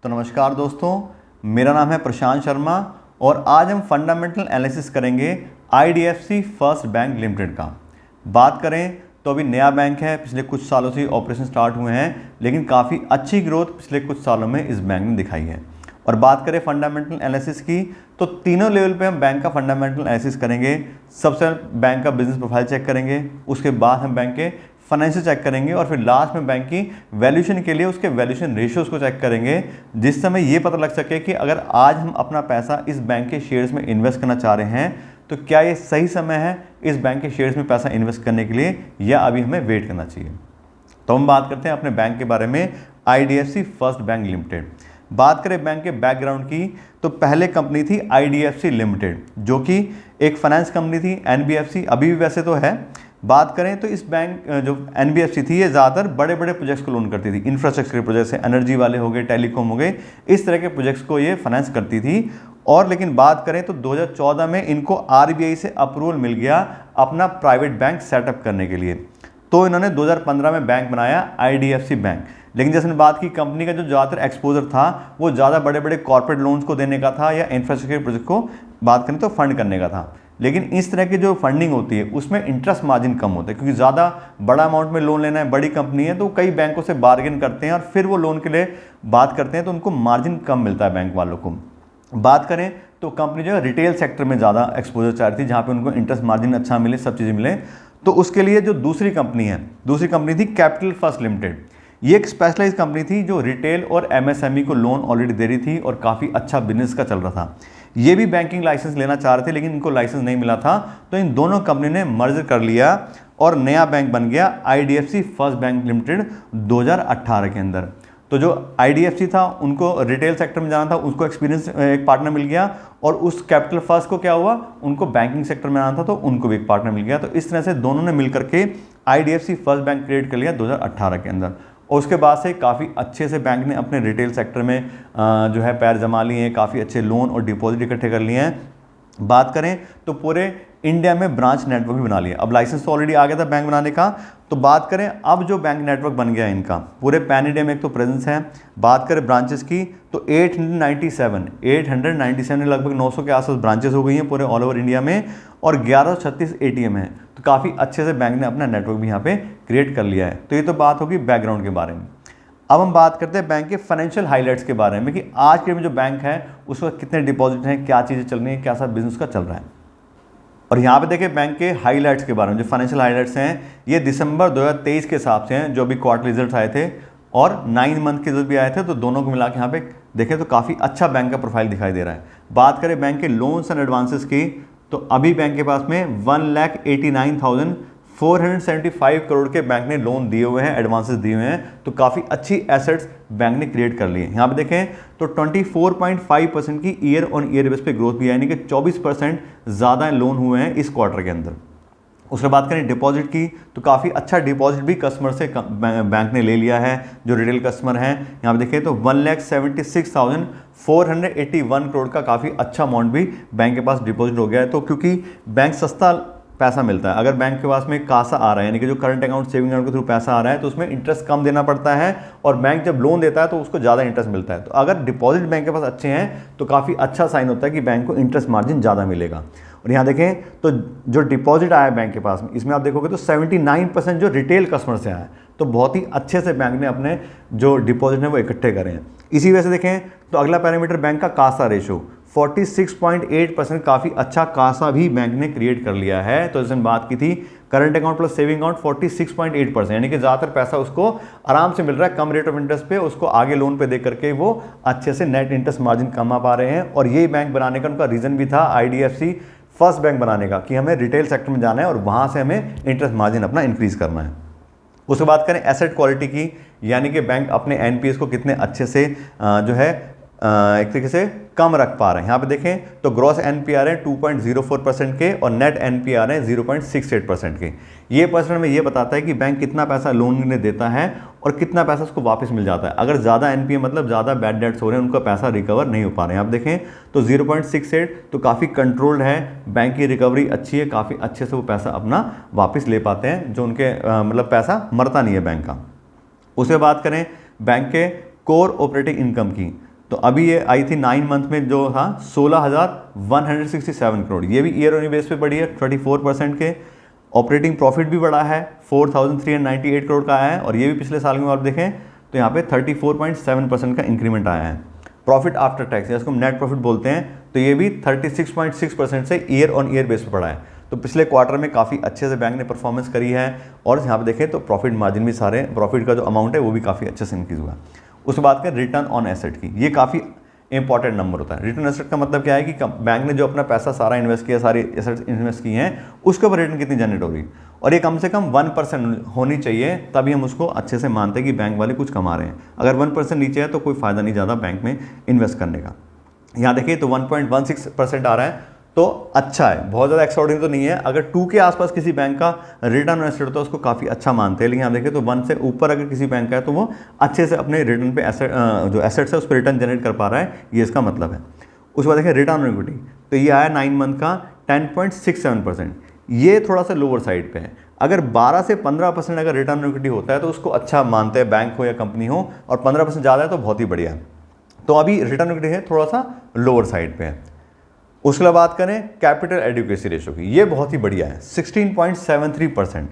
तो नमस्कार दोस्तों, मेरा नाम है प्रशांत शर्मा और आज हम फंडामेंटल एनालिसिस करेंगे आईडीएफसी फर्स्ट बैंक लिमिटेड का। बात करें तो अभी नया बैंक है, पिछले कुछ सालों से ऑपरेशन स्टार्ट हुए हैं, लेकिन काफ़ी अच्छी ग्रोथ पिछले कुछ सालों में इस बैंक ने दिखाई है। और बात करें फंडामेंटल एनालिसिस की तो तीनों लेवल पे हम बैंक का फंडामेंटल एनालिसिस करेंगे। सबसे बैंक का बिजनेस प्रोफाइल चेक करेंगे, उसके बाद हम बैंक के फाइनेंशियल चेक करेंगे और फिर लास्ट में बैंक की वैल्यूएशन के लिए उसके वैल्यूएशन रेशियोज को चेक करेंगे, जिस समय ये पता लग सके कि अगर आज हम अपना पैसा इस बैंक के शेयर्स में इन्वेस्ट करना चाह रहे हैं तो क्या ये सही समय है इस बैंक के शेयर्स में पैसा इन्वेस्ट करने के लिए या अभी हमें वेट करना चाहिए। तो हम बात करते हैं अपने बैंक के बारे में, आईडीएफसी फर्स्ट बैंक लिमिटेड। बात करें बैंक के बैकग्राउंड की तो पहले कंपनी थी आईडीएफसी लिमिटेड, जो कि एक फाइनेंस कंपनी थी, एनबीएफसी अभी भी वैसे तो है। बात करें तो इस बैंक जो एनबीएफसी थी ये ज़्यादातर बड़े बड़े प्रोजेक्ट्स को लोन करती थी, इंफ्रास्ट्रक्चर के प्रोजेक्ट्स है, एनर्जी वाले हो गए, टेलीकॉम हो गए, इस तरह के प्रोजेक्ट्स को ये फाइनेंस करती थी। और लेकिन बात करें तो 2014 में इनको आरबीआई से अप्रूवल मिल गया अपना प्राइवेट बैंक सेटअप करने के लिए, तो इन्होंने 2015 में बैंक बनाया आईडीएफसी बैंक। लेकिन जैसे मैंने बात की, कंपनी का जो ज़्यादातर एक्सपोजर था वो ज़्यादा बड़े बड़े कॉर्पोरेट लोन्स को देने का था या इंफ्रास्ट्रक्चर प्रोजेक्ट को बात करें तो फंड करने का था। लेकिन इस तरह की जो फंडिंग होती है उसमें इंटरेस्ट मार्जिन कम होता है, क्योंकि ज़्यादा बड़ा अमाउंट में लोन लेना है, बड़ी कंपनी है, तो कई बैंकों से बार्गेन करते हैं और फिर वो लोन के लिए बात करते हैं तो उनको मार्जिन कम मिलता है बैंक वालों को। बात करें तो कंपनी जो है रिटेल सेक्टर में ज़्यादा एक्सपोजर चाह रही थी, जहाँ पे उनको इंटरेस्ट मार्जिन अच्छा मिले, सब चीज़ें मिले। तो उसके लिए जो दूसरी कंपनी थी कैपिटल फर्स्ट लिमिटेड। ये एक स्पेशलाइज कंपनी थी जो रिटेल और एमएसएमई को लोन ऑलरेडी दे रही थी और काफ़ी अच्छा बिजनेस का चल रहा था। ये भी बैंकिंग लाइसेंस लेना चाह रहे थे लेकिन इनको लाइसेंस नहीं मिला था, तो इन दोनों कंपनी ने मर्ज कर लिया और नया बैंक बन गया आईडीएफसी फर्स्ट बैंक लिमिटेड 2018 के अंदर। तो जो आईडीएफसी था उनको रिटेल सेक्टर में जाना था, उसको एक्सपीरियंस एक पार्टनर मिल गया, और उस कैपिटल फर्स्ट को क्या हुआ, उनको बैंकिंग सेक्टर में आना था तो उनको भी एक पार्टनर मिल गया। तो इस तरह से दोनों ने मिलकर के आईडीएफसी फर्स्ट बैंक क्रिएट कर लिया 2018 के अंदर। और उसके बाद से काफ़ी अच्छे से बैंक ने अपने रिटेल सेक्टर में जो है पैर जमा लिए हैं, काफ़ी अच्छे लोन और डिपॉजिट इकट्ठे कर लिए हैं। बात करें तो पूरे इंडिया में ब्रांच नेटवर्क भी बना लिया। अब लाइसेंस तो ऑलरेडी आ गया था बैंक बनाने का, तो बात करें अब जो बैंक नेटवर्क बन गया है इनका पूरे पैन इंडिया में एक तो प्रेजेंस है। बात करें ब्रांचेस की तो 897 लगभग 900 के आसपास ब्रांचेस हो गई हैं पूरे ऑल ओवर इंडिया में, और 1136 एटीएम है। तो काफ़ी अच्छे से बैंक ने अपना नेटवर्क भी यहाँ पे क्रिएट कर लिया है। तो ये तो बात होगी बैकग्राउंड के बारे में। अब हम बात करते हैं बैंक के फाइनेंशियल हाइलाइट्स के बारे में कि आज के में जो बैंक है उसका कितने डिपॉजिट हैं, क्या चीज़ें चल रही हैं, क्या सा बिजनेस का चल रहा है। और यहाँ पे देखिए बैंक के हाइलाइट्स के बारे में, जो फाइनेंशियल हाइलाइट्स हैं ये दिसंबर 2023 के हिसाब से हैं, जो भी क्वार्टर रिजल्ट आए थे और 9 मंथ के रिजल्ट भी आए थे, तो दोनों को मिला के यहाँ पे देखें तो काफ़ी अच्छा बैंक का प्रोफाइल दिखाई दे रहा है। बात करें बैंक के लोन्स एंड एडवांसेस की तो अभी बैंक के पास में 1,89,475 करोड़ के बैंक ने लोन दिए हुए हैं, एडवांसेस दिए हुए हैं, तो काफ़ी अच्छी एसेट्स बैंक ने क्रिएट कर ली है। यहाँ पे देखें तो 24.5% की ईयर ऑन ईयर बेस पे ग्रोथ भी है, यानी कि 24% ज़्यादा लोन हुए हैं इस क्वार्टर के अंदर। उसके बाद करें डिपॉजिट की तो काफ़ी अच्छा डिपॉजिट भी कस्टमर से बैंक ने ले लिया है, जो रिटेल कस्टमर हैं। यहाँ पे देखें तो 1,76,481 करोड़ का काफ़ी अच्छा अमाउंट भी बैंक के पास डिपॉजिट हो गया है। तो क्योंकि बैंक सस्ता पैसा मिलता है, अगर बैंक के पास में कासा आ रहा है, यानी कि जो करंट अकाउंट सेविंग अकाउंट के थ्रू पैसा आ रहा है, तो उसमें इंटरेस्ट कम देना पड़ता है, और बैंक जब लोन देता है तो उसको ज़्यादा इंटरेस्ट मिलता है। तो अगर डिपॉजिट बैंक के पास अच्छे हैं तो काफ़ी अच्छा साइन होता है कि बैंक को इंटरेस्ट मार्जिन ज़्यादा मिलेगा। और यहाँ देखें तो जो डिपॉजिट आया है बैंक के पास में, इसमें आप देखोगे तो 79% जो रिटेल कस्टमर से आया है, तो बहुत ही अच्छे से बैंक ने अपने जो डिपॉजिट है वो इकट्ठे करे हैं। इसी वजह से देखें तो अगला पैरामीटर बैंक का कासा रेशो 46.8%, काफ़ी अच्छा कासा भी बैंक ने क्रिएट कर लिया है। तो जैसे बात की थी current account plus saving account 46.8%, यानी कि ज़्यादातर पैसा उसको आराम से मिल रहा है कम रेट ऑफ इंटरेस्ट पे, उसको आगे लोन पे दे करके वो अच्छे से नेट इंटरेस्ट मार्जिन कमा पा रहे हैं। और यही बैंक बनाने का उनका रीज़न भी था आईडीएफसी फर्स्ट बैंक बनाने का, कि हमें रिटेल सेक्टर में जाना है और वहाँ से हमें इंटरेस्ट मार्जिन अपना इंक्रीज करना है। उसके बाद करें एसेट क्वालिटी की, यानी कि बैंक अपने एनपीएस को कितने अच्छे से जो है एक तरीके से कम रख पा रहे हैं। यहाँ पे देखें तो ग्रॉस एनपीआर है 2.04% के और नेट एनपीआर है 0.68% के। ये परसेंट में ये बताता है कि बैंक कितना पैसा लोन में देता है और कितना पैसा उसको वापस मिल जाता है। अगर ज़्यादा एनपीए मतलब ज़्यादा बैड डेट्स हो रहे हैं, उनका पैसा रिकवर नहीं हो पा रहे हैं। आप देखें तो 0.68 तो काफ़ी कंट्रोल्ड है, बैंक की रिकवरी अच्छी है, काफ़ी अच्छे से वो पैसा अपना वापस ले पाते हैं, जो उनके मतलब पैसा मरता नहीं है बैंक का। उसके बात करें बैंक के कोर ऑपरेटिंग इनकम की तो अभी ये आई थी 9 मंथ में जो था 16,167 करोड़, ये भी ईयर ऑन ईयर बेस पे बढ़ी है 24% के। ऑपरेटिंग प्रॉफिट भी बढ़ा है 4,398 करोड़ का आया है, और ये भी पिछले साल में आप देखें तो यहाँ पे 34.7% का इंक्रीमेंट आया है। प्रॉफिट आफ्टर टैक्स, जिसको हम नेट प्रॉफिट बोलते हैं, तो ये भी 36.6% से ईयर ऑन ईयर बेस पे बढ़ा है। तो पिछले क्वार्टर में काफ़ी अच्छे से बैंक ने परफॉर्मेंस करी है, और यहाँ पे देखें तो प्रॉफिट मार्जिन भी सारे, प्रॉफिट का जो अमाउंट है वो भी काफ़ी अच्छे से इंक्रीज हुआ। उसके बाद करें रिटर्न ऑन एसेट की, ये काफ़ी इंपॉर्टेंट नंबर होता है। रिटर्न एसेट का मतलब क्या है कि बैंक ने जो अपना पैसा सारा इन्वेस्ट किया, सारी एसेट्स इन्वेस्ट किए हैं, उसके ऊपर रिटर्न कितनी जनरेट होगी, और ये कम से कम 1% होनी चाहिए, तभी हम उसको अच्छे से मानते हैं कि बैंक वाले कुछ कमा रहे हैं। अगर 1% नीचे है तो कोई फ़ायदा नहीं ज़्यादा बैंक में इन्वेस्ट करने का। यहाँ देखिए तो 1.16% आ रहा है, तो अच्छा है, बहुत ज़्यादा एक्स्ट्राऑर्डिनरी तो नहीं है। अगर 2 के आसपास किसी बैंक का रिटर्न ऑन एसेट होता है उसको काफ़ी अच्छा मानते हैं, लेकिन यहाँ देखिए तो 1 से ऊपर अगर किसी बैंक का है तो वो अच्छे से अपने रिटर्न पे जो एसेट्स है उस पर रिटर्न जनरेट कर पा रहा है, ये इसका मतलब है। उसके बाद देखिए रिटर्न ऑन इक्विटी, तो ये आया 9 मंथ का 10.67%, ये थोड़ा सा लोअर साइड पे है। अगर 12 से 15% अगर रिटर्न ऑन इक्विटी होता है तो उसको अच्छा मानते हैं, बैंक हो या कंपनी हो, और 15% ज़्यादा है तो बहुत ही बढ़िया है। तो अभी रिटर्न ऑन इक्विटी है थोड़ा सा लोअर साइड पे है। उसके बाद बात करें कैपिटल एडिक्वेसी रेशो की, ये बहुत ही बढ़िया है 16.73%।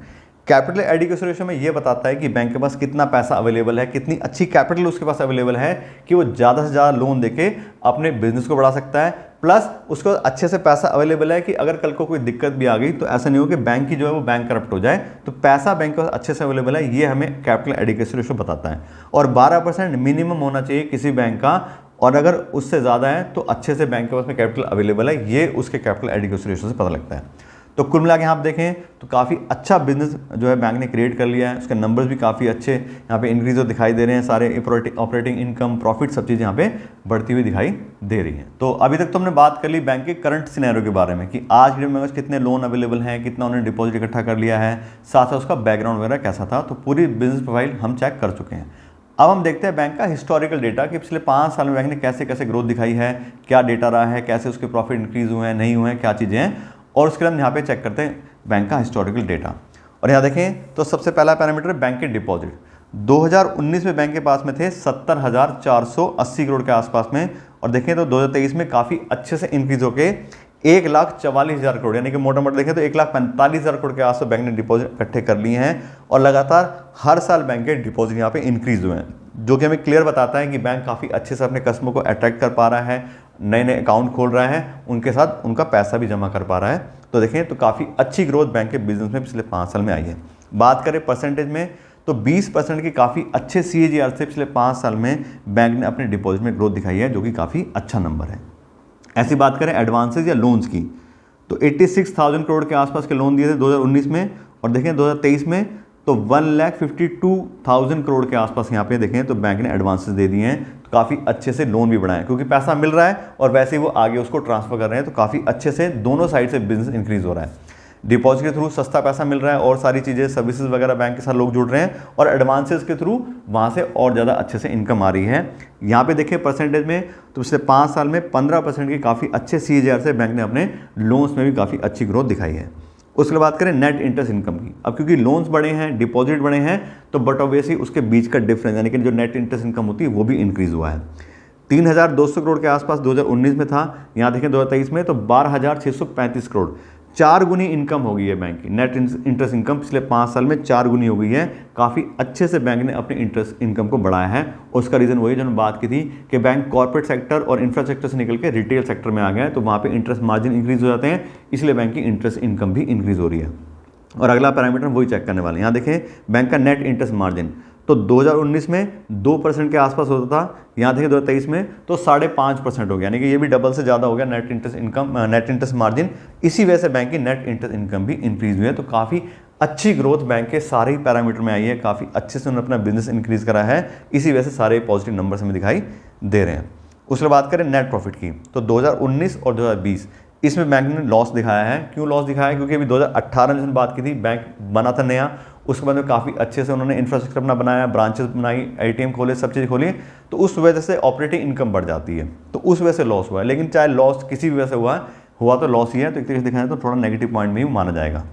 कैपिटल एडिक्वेसी रेशो में ये बताता है कि बैंक के पास कितना पैसा अवेलेबल है, कितनी अच्छी कैपिटल उसके पास अवेलेबल है कि वो ज़्यादा से ज़्यादा लोन देके अपने बिजनेस को बढ़ा सकता है, प्लस उसको अच्छे से पैसा अवेलेबल है कि अगर कल को कोई दिक्कत भी आ गई तो ऐसा नहीं हो कि बैंक की जो है वो बैंक करप्ट हो जाए, तो पैसा बैंक के पास अच्छे से अवेलेबल है, ये हमें कैपिटल एडिक्वेसी रेशो बताता है। और 12% मिनिमम होना चाहिए किसी बैंक का, और अगर उससे ज़्यादा है तो अच्छे से बैंक के पास में कैपिटल अवेलेबल है, ये उसके कैपिटल एडिक्वेसी रेशो से पता लगता है। तो कुल मिला के यहाँ आप देखें तो काफ़ी अच्छा बिजनेस जो है बैंक ने क्रिएट कर लिया है, उसके नंबर्स भी काफ़ी अच्छे यहाँ पे इंक्रीज दिखाई दे रहे हैं, सारे ऑपरेटिंग इनकम, प्रॉफिट, सब चीज़ यहाँ पे बढ़ती हुई दिखाई दे रही हैं। तो अभी तक तो हमने बात कर ली बैंक के करंट सिनेरियो के बारे में कि आज के में कितने लोन अवेलेबल हैं, कितना उन्होंने डिपॉजिट इकट्ठा कर लिया है, साथ साथ उसका बैकग्राउंड वगैरह कैसा था, तो पूरी बिजनेस प्रोफाइल हम चेक कर चुके हैं। अब हम देखते हैं बैंक का हिस्टोरिकल डेटा कि पिछले 5 साल में बैंक ने कैसे कैसे ग्रोथ दिखाई है, क्या डेटा रहा है, कैसे उसके प्रॉफिट इंक्रीज हुए हैं, नहीं हुए हैं, क्या चीज़ें हैं, और उसके लिए हम यहाँ पे चेक करते हैं बैंक का हिस्टोरिकल डेटा। और यहाँ देखें तो सबसे पहला पैरामीटर बैंक के डिपॉजिट। 2019 में बैंक के पास में थे 70,480 करोड़ के आसपास में, और देखें तो 2023 में काफ़ी अच्छे से इंक्रीज होके 1,44,000 करोड़, यानी कि मोटा मोटा देखें तो 1,45,000 करोड़ के आसपास बैंक ने डिपॉजिट इकट्ठे कर लिए हैं, और लगातार हर साल बैंक के डिपॉजिट यहाँ पे इंक्रीज हुए हैं, जो कि हमें क्लियर बताता है कि बैंक काफ़ी अच्छे से अपने कस्टमर को अट्रैक्ट कर पा रहा है, नए नए अकाउंट खोल रहा है, उनके साथ उनका पैसा भी जमा कर पा रहा है। तो देखें तो काफ़ी अच्छी ग्रोथ बैंक के बिजनेस में पिछले 5 साल में आई है। बात करें परसेंटेज में तो 20% की काफ़ी अच्छे CAGR से पिछले 5 साल में बैंक ने अपने डिपॉजिट में ग्रोथ दिखाई है, जो कि काफ़ी अच्छा नंबर है। ऐसी बात करें एडवांसेस या लोन्स की तो 86,000 करोड़ के आसपास के लोन दिए थे 2019 में, और देखें 2023 में तो 1,52,000 करोड़ के आसपास यहाँ पे देखें तो बैंक ने एडवांसेस दे दिए हैं, तो काफ़ी अच्छे से लोन भी बढ़ाए क्योंकि पैसा मिल रहा है और वैसे ही वो आगे उसको ट्रांसफर कर रहे हैं, तो काफ़ी अच्छे से दोनों साइड से बिजनेस इंक्रीज हो रहा है। डिपॉजिट के थ्रू सस्ता पैसा मिल रहा है और सारी चीज़ें सर्विसेज वगैरह बैंक के साथ लोग जुड़ रहे हैं, और एडवांसेस के थ्रू वहाँ से और ज़्यादा अच्छे से इनकम आ रही है। यहाँ पे देखिए परसेंटेज में तो पिछले 5 साल में 15% की काफ़ी अच्छे CAGR से बैंक ने अपने लोन्स में भी काफ़ी अच्छी ग्रोथ दिखाई है। उसके बाद करें नेट इंटरेस्ट इनकम की। अब क्योंकि लोन्स बढ़े हैं, डिपॉजिट बढ़े हैं, तो बट ऑब्वियसली उसके बीच का डिफरेंस यानी कि जो नेट इंटरेस्ट इनकम होती है वो भी इंक्रीज़ हुआ है। 3,200 करोड़ के आसपास 2019 में था, यहाँ देखें 2023 में तो 12,635 करोड़, 4 गुनी इनकम हो गई है बैंक की। नेट इंटरेस्ट इनकम पिछले 5 साल में 4 गुनी हो गई है। काफ़ी अच्छे से बैंक ने अपने इंटरेस्ट इनकम को बढ़ाया है, और उसका रीज़न वही जो मैंने बात की थी कि बैंक कॉर्पोरेट सेक्टर और इंफ्रास्ट्रक्चर से निकल के रिटेल सेक्टर में आ गया है, तो वहाँ पे इंटरेस्ट मार्जिन इंक्रीज हो जाते हैं, इसलिए बैंक की इंटरेस्ट इनकम भी इंक्रीज हो रही है। और अगला पैरामीटर वही चेक करने वाले हैं। यहाँ देखें बैंक का नेट इंटरेस्ट मार्जिन तो 2019 में 2% के आसपास होता था, यहाँ देखिए 2023 में तो 5.5% हो गया, यानी कि ये भी डबल से ज़्यादा हो गया net interest income, net interest margin. इसी वजह से बैंक की नेट इंटरेस्ट इनकम भी इंक्रीज हुई है, तो काफ़ी अच्छी ग्रोथ बैंक के सारे ही पैरामीटर में आई है, काफ़ी अच्छे से उन्होंने अपना बिजनेस इंक्रीज करा है, इसी वजह से सारे पॉजिटिव नंबर्स हमें दिखाई दे रहे हैं। उसके बाद करें नेट प्रॉफिट की तो 2019 और 2020 इसमें बैंक ने लॉस दिखाया है। क्यों लॉस दिखाया है? क्योंकि अभी 2018 में जिसने बात की थी बैंक बना था नया, उसके बाद में काफ़ी अच्छे से उन्होंने इंफ्रास्ट्रक्चर अपना बनाया, ब्रांचेस बनाई, ATM खोले, सब चीज़ खोली, तो उस वजह से ऑपरेटिंग इनकम बढ़ जाती है, तो उस वजह से लॉस हुआ है। लेकिन चाहे लॉस किसी भी वजह से हुआ तो लॉस ही है, तो एक तरीके से देखा जाए तो थोड़ा नेगेटिव पॉइंट में ही माना जाएगा।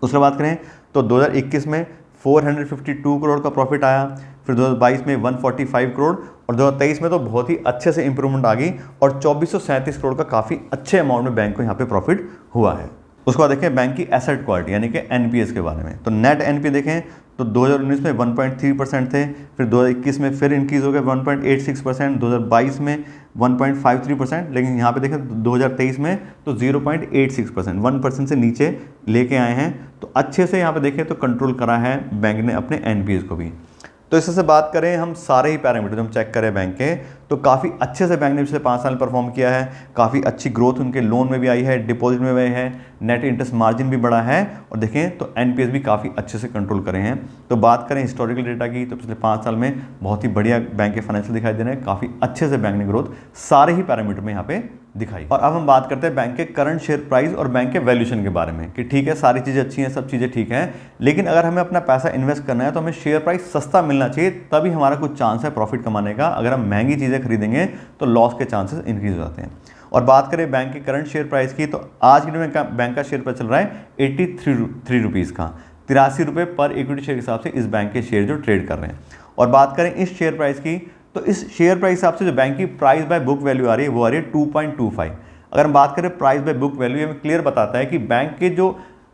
उसके बाद करें तो 2021 में 452 करोड़ का प्रॉफिट आया, फिर 2022 में 145 करोड़ और 2023 में तो बहुत ही अच्छे से इंप्रूवमेंट आ गई और 2437 करोड़ का काफ़ी अच्छे अमाउंट में बैंक को यहाँ पे प्रॉफिट हुआ है। उसके बाद देखें बैंक की एसेट क्वालिटी यानी कि एनपीएस के बारे में। तो नेट एनपीए देखें तो 2019 में 1.3% थे, फिर 2021 में फिर इंक्रीज़ हो गए 1.86%, 2022 में 1.53%, लेकिन यहाँ पे देखें 2023 में तो 0.86%, 1% से नीचे लेके आए हैं। तो अच्छे से यहाँ पे देखें तो कंट्रोल करा है बैंक ने अपने एनपीएस को भी। तो इससे बात करें हम सारे ही पैरामीटर हम चेक करें बैंक के, तो काफ़ी अच्छे से बैंक ने पिछले 5 साल परफॉर्म किया है। काफ़ी अच्छी ग्रोथ उनके लोन में भी आई है, डिपॉजिट में भी आई है, नेट इंटरेस्ट मार्जिन भी बढ़ा है और देखें तो एनपीएस भी काफ़ी अच्छे से कंट्रोल करे हैं। तो बात करें हिस्टोरिकल डेटा की तो पिछले 5 साल में बहुत ही बढ़िया बैंक के फाइनेंशियल दिखाई दे रहे हैं। काफ़ी अच्छे से बैंक ने ग्रोथ सारे ही पैरामीटर में यहाँ पे दिखाई। और अब हम बात करते हैं बैंक के करंट शेयर प्राइस और बैंक के वैल्यूएशन के बारे में कि ठीक है सारी चीज़ें अच्छी हैं, सब चीज़ें ठीक हैं, लेकिन अगर हमें अपना पैसा इन्वेस्ट करना है तो हमें शेयर प्राइस सस्ता मिलना चाहिए, तभी हमारा कुछ चांस है प्रॉफिट कमाने का। अगर हम महंगी चीज़ें खरीदेंगे तो लॉस के चांसेस इंक्रीज हो जाते हैं। और बात करें बैंक के करंट शेयर प्राइस की तो आज के दिन बैंक का शेयर प्राइस चल रहा है 83 रुपीज़ का, 83 रुपये पर इक्विटी शेयर के हिसाब से इस बैंक के शेयर जो ट्रेड कर रहे हैं। और बात करें इस शेयर प्राइस की तो इस शेयर प्राइस हिसाब से जो बैंक की प्राइस बाय बुक वैल्यू आ रही है वो आ रही है 2.25। अगर हम बात करें प्राइस बाय बुक वैल्यू, ये क्लियर बताता है कि बैंक के जो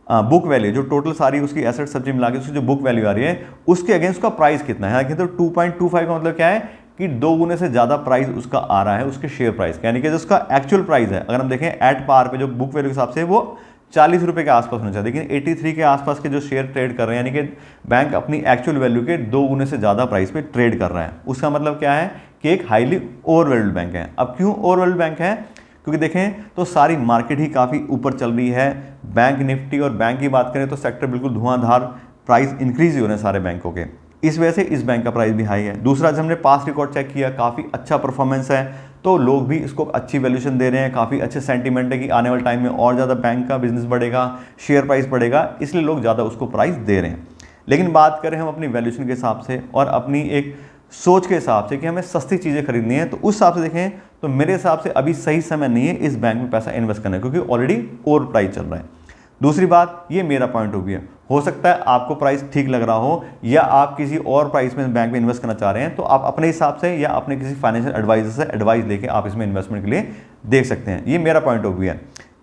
बुक वैल्यू जो टोटल सारी उसकी एसेट सब्जी मिला के उसकी जो बुक वैल्यू आ रही है उसके अगेंस्ट का प्राइस कितना है। तो 2.25 का मतलब क्या है कि 2 गुने से ज़्यादा प्राइस उसका आ रहा है उसके शेयर प्राइस का, यानी कि जो उसका एक्चुअल प्राइस है अगर हम देखें एट पार पे जो बुक वैल्यू के हिसाब से वो 40 रुपये के आसपास होना चाहिए, लेकिन 83 के आसपास के जो शेयर ट्रेड कर रहे हैं यानी कि बैंक अपनी एक्चुअल वैल्यू के 2 गुने से ज़्यादा प्राइस पे ट्रेड कर रहा है। उसका मतलब क्या है कि एक हाईली ओवरवैल्यूड बैंक है। अब क्यों ओवरवैल्यूड बैंक है? क्योंकि देखें तो सारी मार्केट ही काफ़ी ऊपर चल रही है। बैंक निफ्टी और बैंक की बात करें तो सेक्टर बिल्कुल धुआंधार, प्राइस इंक्रीज ही हो रहे हैं सारे बैंकों के, इस वजह से इस बैंक का प्राइस भी हाई है। दूसरा जब हमने पास्ट रिकॉर्ड चेक किया काफ़ी अच्छा परफॉर्मेंस है, तो लोग भी इसको अच्छी वैल्यूएशन दे रहे हैं। काफ़ी अच्छे सेंटीमेंट है कि आने वाले टाइम में और ज़्यादा बैंक का बिजनेस बढ़ेगा, शेयर प्राइस बढ़ेगा, इसलिए लोग ज़्यादा उसको प्राइस दे रहे हैं। लेकिन बात करें हम अपनी वैल्यूएशन के हिसाब से और अपनी एक सोच के हिसाब से कि हमें सस्ती चीज़ें खरीदनी है, तो उस हिसाब से देखें तो मेरे हिसाब से अभी सही समय नहीं है इस बैंक में पैसा इन्वेस्ट करना, क्योंकि ऑलरेडी ओवर प्राइस चल रहा है। दूसरी बात, ये मेरा पॉइंट ऑफ व्यू है, हो सकता है आपको प्राइस ठीक लग रहा हो या आप किसी और प्राइस में बैंक में इन्वेस्ट करना चाह रहे हैं, तो आप अपने हिसाब से या अपने किसी फाइनेंशियल एडवाइजर से एडवाइस लेके आप इसमें इन्वेस्टमेंट के लिए देख सकते हैं। ये मेरा पॉइंट ऑफ व्यू है,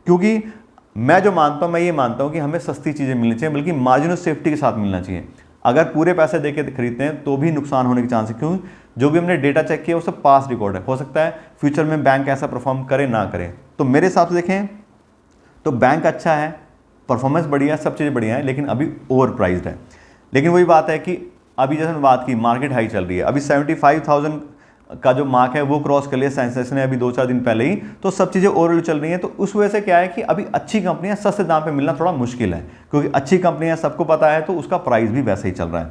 क्योंकि मैं जो मानता हूँ, मैं ये मानता हूँ कि हमें सस्ती चीज़ें मिलनी चाहिए, बल्कि मार्जिन ऑफ सेफ्टी के साथ मिलना चाहिए। अगर पूरे पैसे दे के खरीदते हैं तो भी नुकसान होने के चांस है, क्यों? जो भी हमने डेटा चेक किया वो सब पास्ट रिकॉर्ड है, हो सकता है फ्यूचर में बैंक ऐसा परफॉर्म करे ना करे। तो मेरे हिसाब से देखें तो बैंक अच्छा है, परफॉर्मेंस बढ़िया, सब चीज़ें बढ़िया है, लेकिन अभी ओवर प्राइस्ड है। लेकिन वही बात है कि अभी जैसे हमने बात की मार्केट हाई चल रही है, अभी 75,000 का जो मार्क है वो क्रॉस कर लिया सेंसेक्स ने अभी 2-4 दिन पहले ही, तो सब चीज़ें ओवरऑल चल रही हैं। तो उस वजह से क्या है कि अभी अच्छी कंपनियां सस्ते दाम पे मिलना थोड़ा मुश्किल है, क्योंकि अच्छी कंपनियां सबको पता है तो उसका प्राइस भी वैसे ही चल रहा है।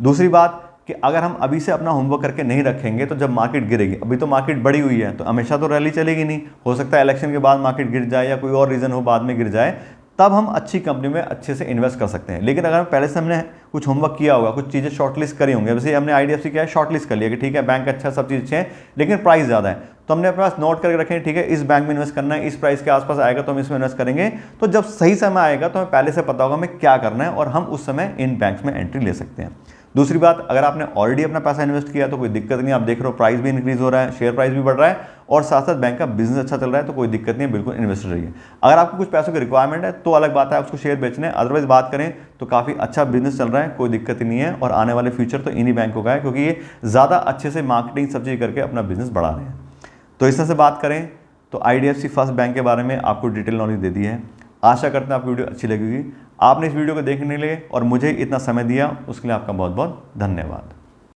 दूसरी बात कि अगर हम अभी से अपना होमवर्क करके नहीं रखेंगे तो जब मार्केट गिरेगी, अभी तो मार्केट बढ़ी हुई है तो हमेशा तो रैली चलेगी नहीं, हो सकता है इलेक्शन के बाद मार्केट गिर जाए या कोई और रीज़न हो बाद में गिर जाए, तब हम अच्छी कंपनी में अच्छे से इन्वेस्ट कर सकते हैं। लेकिन अगर पहले से हमने कुछ होमवर्क किया होगा, कुछ चीज़ें शॉर्टलिस्ट करी होंगी, जैसे हमने आईडीएफसी किया है, शॉर्टलिस्ट कर लिया कि ठीक है बैंक अच्छा, सब चीज़ अच्छे हैं, लेकिन प्राइस ज़्यादा है, तो हमने अपने पास नोट करके रखें ठीक है इस बैंक में इन्वेस्ट करना है, इस प्राइस के आसपास आएगा तो हम इसमें इन्वेस्ट करेंगे। तो जब सही समय आएगा तो हमें पहले से पता होगा हमें क्या करना है और हम उस समय इन बैंक्स में एंट्री ले सकते हैं। दूसरी बात, अगर आपने ऑलरेडी अपना पैसा इन्वेस्ट किया तो कोई दिक्कत नहीं, आप देख रहे हो प्राइस भी इंक्रीज हो रहा है, शेयर प्राइस भी बढ़ रहा है और साथ साथ बैंक का बिजनेस अच्छा चल रहा है, तो कोई दिक्कत नहीं है, बिल्कुल इन्वेस्टर रहिए। अगर आपको कुछ पैसों की रिक्वायरमेंट है तो अलग बात है, आप उसको शेयर बेचने, अदरवाइज बात करें तो काफ़ी अच्छा बिजनेस चल रहा है, कोई दिक्कत ही नहीं है और आने वाले फ्यूचर तो इन्हीं बैंकों का है, क्योंकि ये ज़्यादा अच्छे से मार्केटिंग सब चीज़ करके अपना बिजनेस बढ़ा रहे हैं। तो इस तरह से बात करें तो आईडीएफसी फर्स्ट बैंक के बारे में आपको डिटेल नॉलेज दे दी है। आशा करते हैं आपको वीडियो अच्छी लगेगी। आपने इस वीडियो को देखने के लिए और मुझे इतना समय दिया उसके लिए आपका बहुत बहुत धन्यवाद।